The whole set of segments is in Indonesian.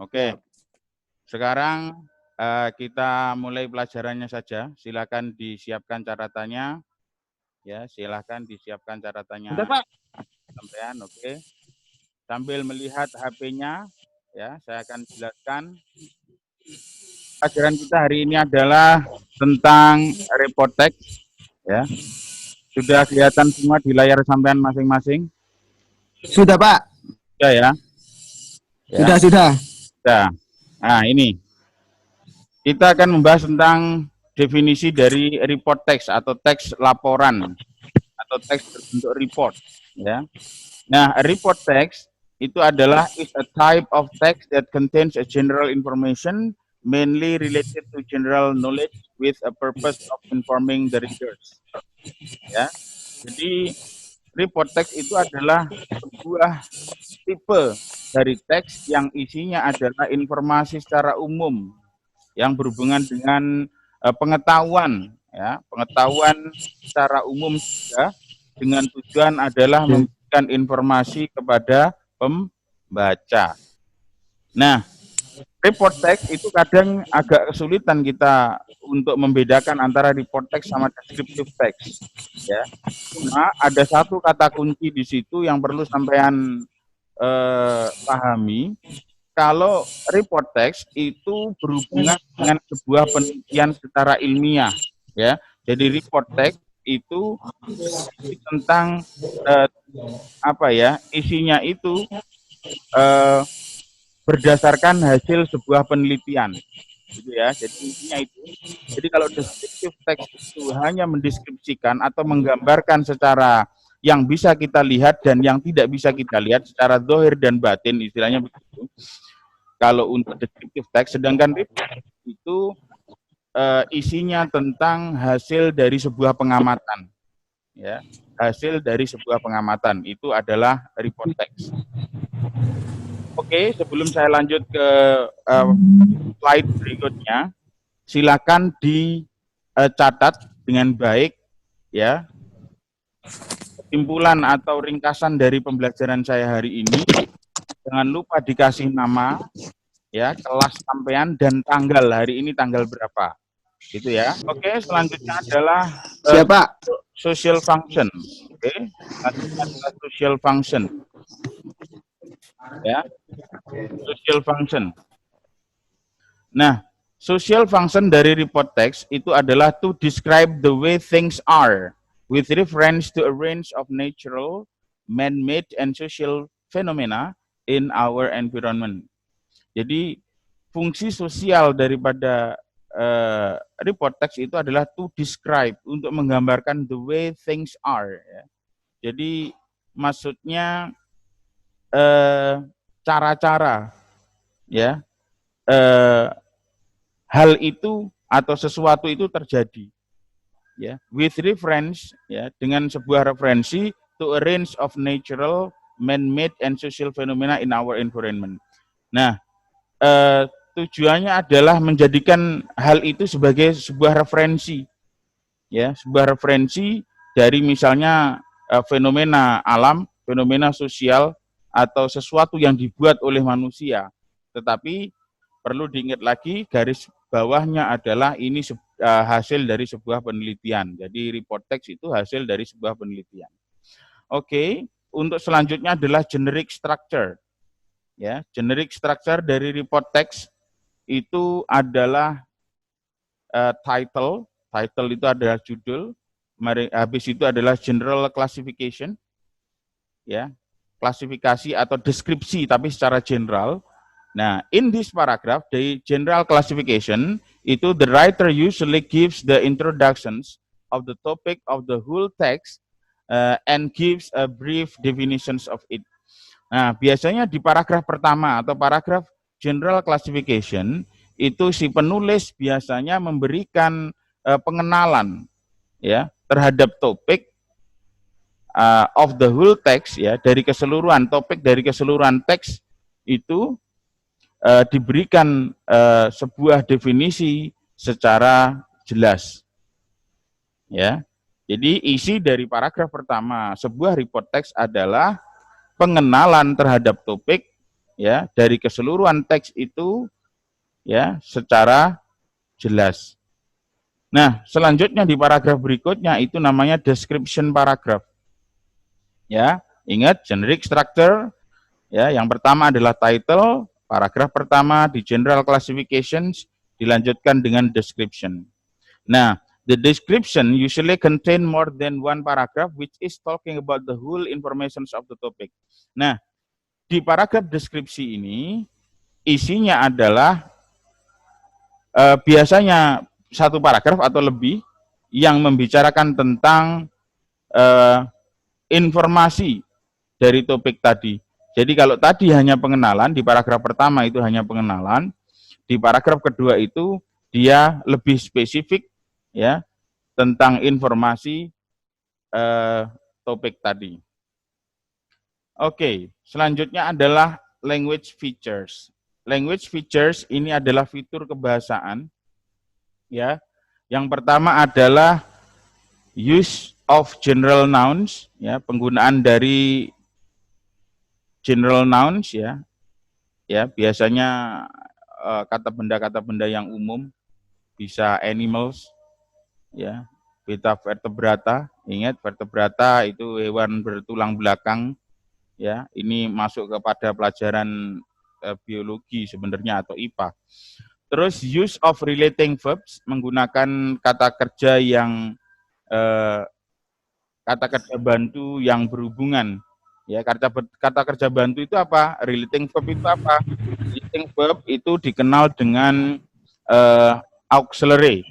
Oke, sekarang kita mulai pelajarannya saja. Silakan disiapkan catatannya. Ya, silakan disiapkan catatannya. Sudah, Pak. Sampean, oke. Sambil melihat HP-nya, ya, saya akan jelaskan. Pelajaran kita hari ini adalah tentang report text, ya. Sudah kelihatan semua di layar sampean masing-masing? Sudah, Pak. Sudah ya? Sudah, sudah. Sudah. Nah, ini. Kita akan membahas tentang definisi dari report text atau teks laporan atau teks berbentuk report, ya. Nah, report text itu adalah is a type of text that contains a general information mainly related to general knowledge with a purpose of informing the readers. Ya. Jadi report text itu adalah sebuah tipe dari teks yang isinya adalah informasi secara umum yang berhubungan dengan pengetahuan, ya, pengetahuan secara umum juga dengan tujuan adalah memberikan informasi kepada pembaca. Nah, report text itu kadang agak kesulitan kita untuk membedakan antara report text sama descriptive text, ya. Cuma ada satu kata kunci di situ yang perlu sampean pahami. Kalau report text itu berhubungan dengan sebuah penelitian secara ilmiah, ya. Jadi report text itu tentang isinya itu berdasarkan hasil sebuah penelitian, gitu ya. Jadi intinya itu. Jadi kalau descriptive text itu hanya mendeskripsikan atau menggambarkan secara yang bisa kita lihat dan yang tidak bisa kita lihat secara zahir dan batin, istilahnya begitu. Kalau untuk descriptive text, sedangkan report itu isinya tentang hasil dari sebuah pengamatan, ya, hasil dari sebuah pengamatan itu adalah report text. Oke, sebelum saya lanjut ke slide berikutnya, silakan dicatat dengan baik, ya, kesimpulan atau ringkasan dari pembelajaran saya hari ini. Jangan lupa dikasih nama, ya, kelas sampean dan tanggal hari ini tanggal berapa, gitu ya. Oke, selanjutnya adalah Siapa? social function. Oke, selanjutnya adalah social function, ya, social function. Nah, social function dari report text itu adalah to describe the way things are with reference to a range of natural, man-made, and social phenomena in our environment. Jadi fungsi sosial daripada report text itu adalah to describe, untuk menggambarkan the way things are. Ya. Jadi maksudnya cara-cara, ya, hal itu atau sesuatu itu terjadi. Ya, with reference, ya, dengan sebuah referensi to a range of natural, man-made, and social phenomena in our environment. Nah, tujuannya adalah menjadikan hal itu sebagai sebuah referensi, ya, sebuah referensi dari misalnya fenomena alam, fenomena sosial, atau sesuatu yang dibuat oleh manusia. Tetapi perlu diingat lagi, garis bawahnya adalah ini hasil dari sebuah penelitian. Jadi report text itu hasil dari sebuah penelitian. Oke, untuk selanjutnya adalah generic structure. Ya, generic structure dari report text itu adalah title itu adalah judul, habis itu adalah general classification, ya, klasifikasi atau deskripsi tapi secara general. Nah, in this paragraph, the general classification itu the writer usually gives the introductions of the topic of the whole text and gives a brief definitions of it. Nah, biasanya di paragraf pertama atau paragraf general classification itu si penulis biasanya memberikan pengenalan, ya, terhadap topik of the whole text, ya, dari keseluruhan topik, dari keseluruhan teks itu diberikan sebuah definisi secara jelas, ya. Jadi isi dari paragraf pertama sebuah report text adalah pengenalan terhadap topik ya dari keseluruhan teks itu ya secara jelas. Nah, selanjutnya di paragraf berikutnya itu namanya description paragraph. Ya, ingat generic structure. Ya, yang pertama adalah title, paragraf pertama di general classifications dilanjutkan dengan description. Nah, the description usually contain more than one paragraph which is talking about the whole information of the topic. Nah, di paragraf deskripsi ini isinya adalah biasanya satu paragraf atau lebih yang membicarakan tentang informasi dari topik tadi. Jadi kalau tadi hanya pengenalan, di paragraf pertama itu hanya pengenalan, di paragraf kedua itu dia lebih spesifik ya tentang informasi topik tadi. Oke, selanjutnya adalah language features. Language features ini adalah fitur kebahasaan ya. Yang pertama adalah use of general nouns ya, penggunaan dari general nouns ya. Ya, biasanya kata benda yang umum, bisa animals ya, beta vertebrata. Ingat vertebrata itu hewan bertulang belakang ya. Ini masuk kepada pelajaran biologi sebenarnya atau IPA. Terus use of relating verbs, menggunakan kata kerja yang kata kerja bantu yang berhubungan. Ya, kata kerja bantu itu apa? Relating verb itu apa? Relating verb itu dikenal dengan auxiliary.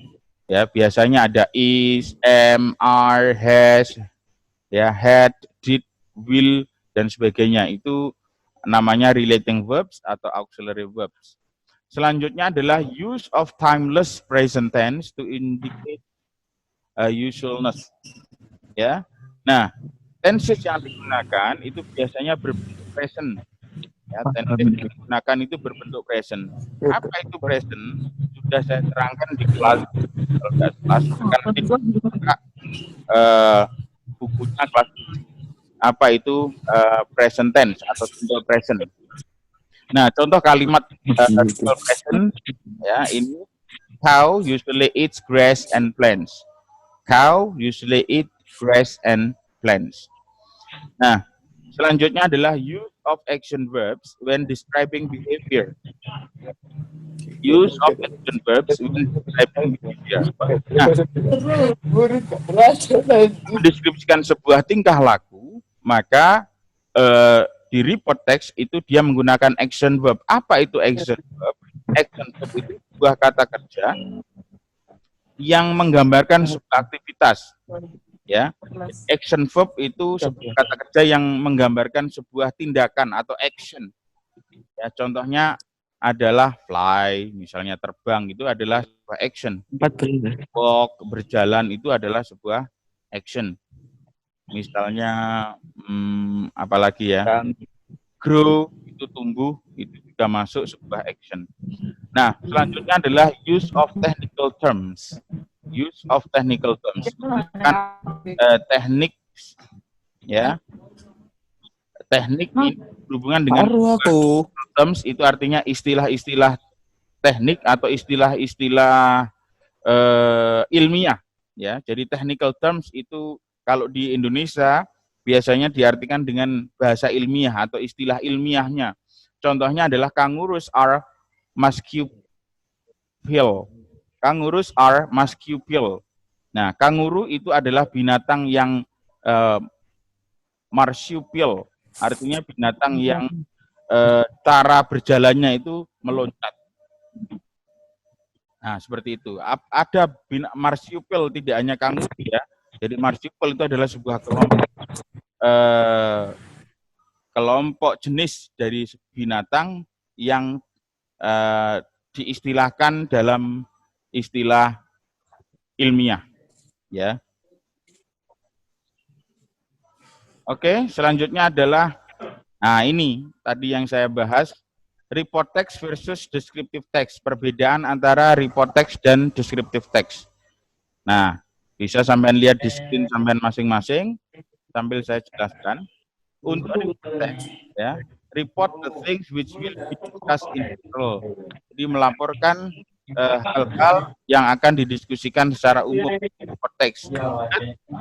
Ya, biasanya ada is, am, are, has, ya, had, did, will dan sebagainya. Itu namanya relating verbs atau auxiliary verbs. Selanjutnya adalah use of timeless present tense to indicate usualness. Ya. Nah, tenses yang digunakan itu biasanya berbentuk present. Ya, tenses yang digunakan itu berbentuk present. Apa itu present? Sudah saya terangkan di kelas. Kalau nggak kelas, kan nanti buka bukunya kelas apa itu present tense atau simple present. Nah, contoh kalimat simple present ya ini cow usually eats grass and plants. Cow usually eat grass and plants. Nah, selanjutnya adalah use of action verbs when describing behavior. Use of action verbs when describing behavior. Nah, mendeskripsikan sebuah tingkah laku, maka di report text itu dia menggunakan action verb. Apa itu action verb? Action verb itu sebuah kata kerja yang menggambarkan sebuah aktivitas. Ya, action verb itu sebuah kata kerja yang menggambarkan sebuah tindakan atau action. Ya, contohnya adalah fly, misalnya terbang itu adalah sebuah action. Walk, berjalan itu adalah sebuah action. Misalnya apalagi ya, grow itu tumbuh itu juga masuk sebuah action. Nah, selanjutnya adalah use of technical terms. Use of technical terms kan teknik ya. Teknik ini berhubungan dengan terms itu artinya istilah-istilah teknik atau istilah-istilah ilmiah ya. Jadi technical terms itu kalau di Indonesia biasanya diartikan dengan bahasa ilmiah atau istilah ilmiahnya. Contohnya adalah kangaroos are marsupial. Kangaroos are marsupial. Nah, kanguru itu adalah binatang yang marsupial, artinya binatang yang cara berjalannya itu meloncat. Nah, seperti itu. Ada marsupial, tidak hanya kanguru ya. Jadi marsupial itu adalah sebuah kelompok jenis dari binatang yang diistilahkan dalam istilah ilmiah, ya. Oke, selanjutnya adalah, nah ini tadi yang saya bahas, report text versus descriptive text, perbedaan antara report text dan descriptive text. Nah, bisa sampean lihat di screen sampean masing-masing, sambil saya jelaskan. Untuk report text, ya, report the things which will be discussed in detail. Jadi melaporkan hal-hal yang akan didiskusikan secara umum di report text.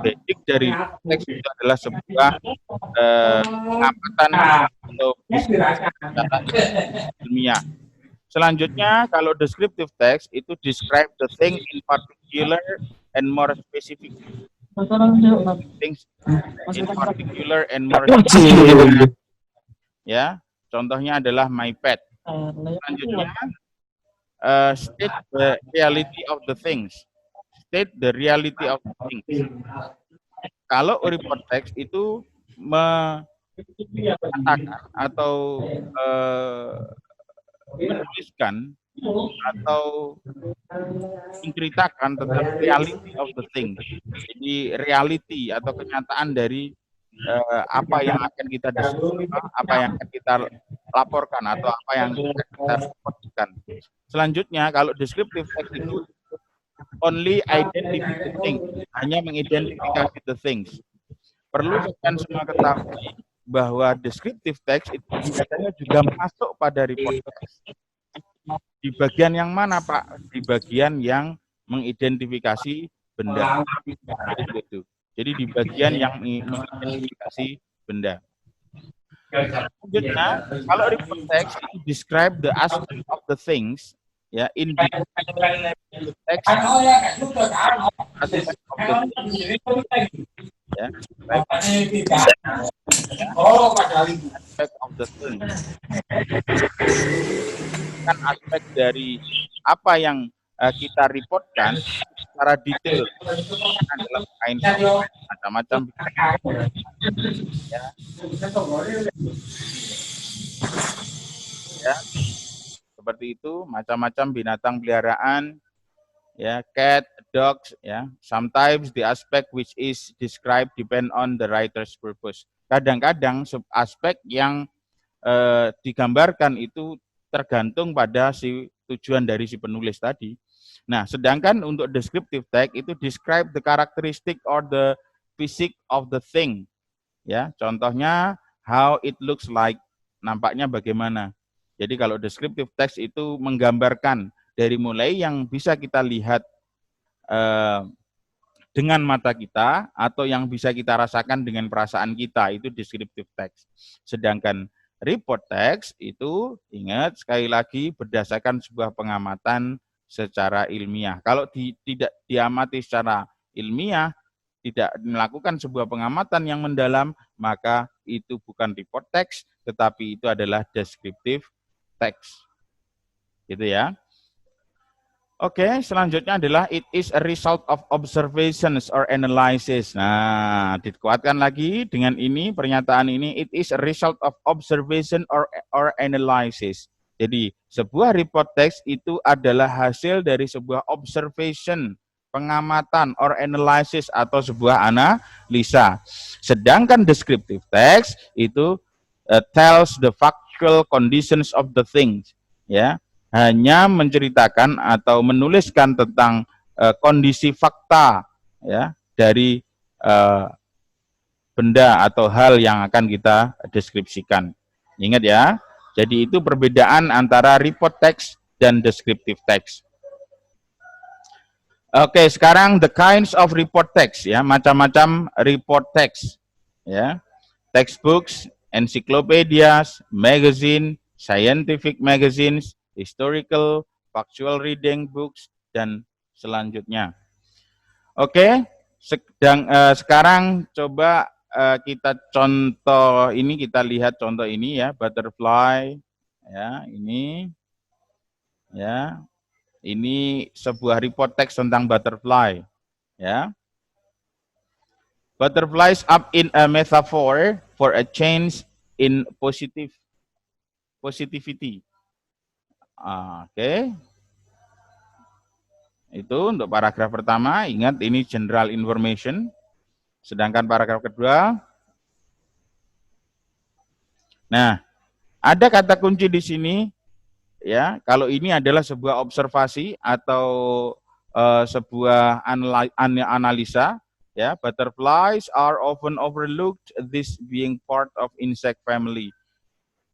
Basic dari report text itu adalah sebuah pengamatan atau diskusi secara ilmiah. Selanjutnya, kalau descriptive text itu describe the thing in particular and more specific. Things in particular and more specific. Ya, contohnya adalah my pet. Selanjutnya, state the reality of the things. State the reality of the things. Kalau report text itu mengatakan atau menuliskan atau menceritakan tentang reality of the thing. Jadi reality atau kenyataan dari apa yang akan kita diskusikan, apa yang akan kita laporkan atau apa yang akan kita reportkan. Selanjutnya, kalau descriptive text itu only identify the thing, hanya mengidentifikasi the things. Perlu kalian semua ketahui bahwa descriptive text itu biasanya juga masuk pada report text. Di bagian yang mana, Pak? Di bagian yang mengidentifikasi benda. Itu. Jadi di bagian yang mengidentifikasi benda. Selanjutnya, kalau report text itu describe the aspect of the things, ya, in the text aspect of the things, ya, aspect of the things. Kan aspek dari apa yang kita reportkan secara detail dalam kain macam-macam ya. Ya, seperti itu, macam-macam binatang peliharaan, ya, cat, dogs, ya. Sometimes the aspect which is described depend on the writer's purpose. Kadang-kadang aspek yang digambarkan itu tergantung pada si tujuan dari si penulis tadi. Nah, sedangkan untuk descriptive text itu describe the characteristic or the physique of the thing. Ya, contohnya how it looks like, nampaknya bagaimana. Jadi kalau descriptive text itu menggambarkan dari mulai yang bisa kita lihat dengan mata kita atau yang bisa kita rasakan dengan perasaan kita, itu descriptive text. Sedangkan report text itu, ingat sekali lagi, berdasarkan sebuah pengamatan secara ilmiah. Kalau tidak diamati secara ilmiah, tidak melakukan sebuah pengamatan yang mendalam, maka itu bukan report text, tetapi itu adalah descriptive text. Gitu ya. Oke, selanjutnya adalah it is a result of observations or analysis. Nah, dikuatkan lagi dengan ini, pernyataan ini, it is a result of observation or analysis. Jadi, sebuah report text itu adalah hasil dari sebuah observation, pengamatan, or analysis, atau sebuah analisa. Sedangkan descriptive text itu tells the factual conditions of the things, ya. Hanya menceritakan atau menuliskan tentang kondisi fakta, ya, dari benda atau hal yang akan kita deskripsikan. Ingat ya, jadi itu perbedaan antara report text dan descriptive text. Oke, sekarang the kinds of report text, ya, macam-macam report text, ya, textbooks, encyclopedias, magazine, scientific magazines, historical, factual reading books, dan selanjutnya. Oke, sekarang coba kita contoh ini, kita lihat contoh ini ya, butterfly, ya, ini, ya, ini sebuah report text tentang butterfly, ya. Butterflies up in a metaphor for a change in positivity. Oke. Itu untuk paragraf pertama. Ingat ini general information. Sedangkan paragraf kedua. Nah, ada kata kunci di sini, ya. Kalau ini adalah sebuah observasi atau sebuah analisa, ya. Butterflies are often overlooked, this being part of insect family.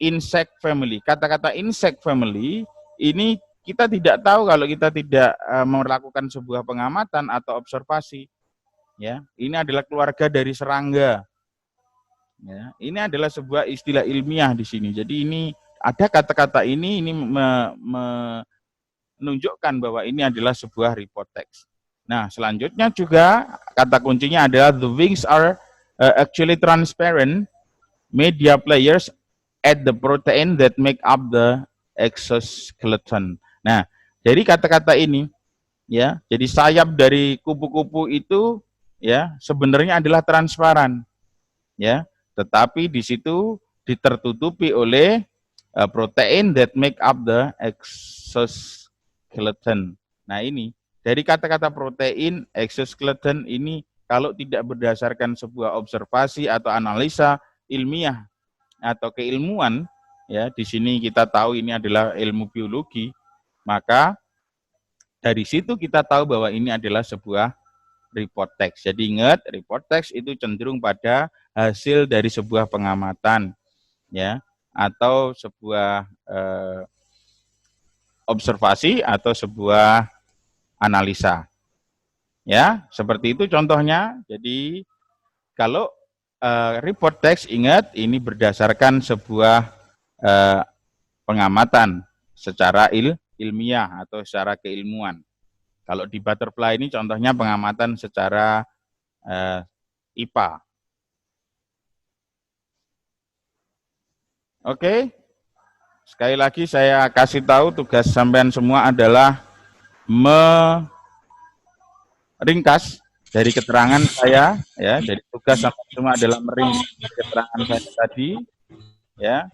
insect family. Kata-kata insect family ini kita tidak tahu kalau kita tidak melakukan sebuah pengamatan atau observasi. Ya, ini adalah keluarga dari serangga. Ya, ini adalah sebuah istilah ilmiah di sini. Jadi ini ada kata-kata ini menunjukkan bahwa ini adalah sebuah report text. Nah, selanjutnya juga kata kuncinya adalah the wings are actually transparent media players at the protein that make up the exoskeleton. Nah, dari kata-kata ini ya, jadi sayap dari kupu-kupu itu ya sebenarnya adalah transparan. Ya, tetapi di situ ditertutupi oleh protein that make up the exoskeleton. Nah, ini dari kata-kata protein exoskeleton ini kalau tidak berdasarkan sebuah observasi atau analisa ilmiah atau keilmuan, ya di sini kita tahu ini adalah ilmu biologi, maka dari situ kita tahu bahwa ini adalah sebuah report text. Jadi ingat, report text itu cenderung pada hasil dari sebuah pengamatan, ya, atau sebuah observasi atau sebuah analisa. Ya, seperti itu contohnya. Jadi kalau report text, ingat ini berdasarkan sebuah pengamatan secara ilmiah atau secara keilmuan. Kalau di butterfly ini contohnya pengamatan secara IPA. Oke, sekali lagi saya kasih tahu tugas sampean semua adalah meringkas dari keterangan saya, ya. Jadi tugas sampean semua adalah meringkas keterangan saya tadi, ya.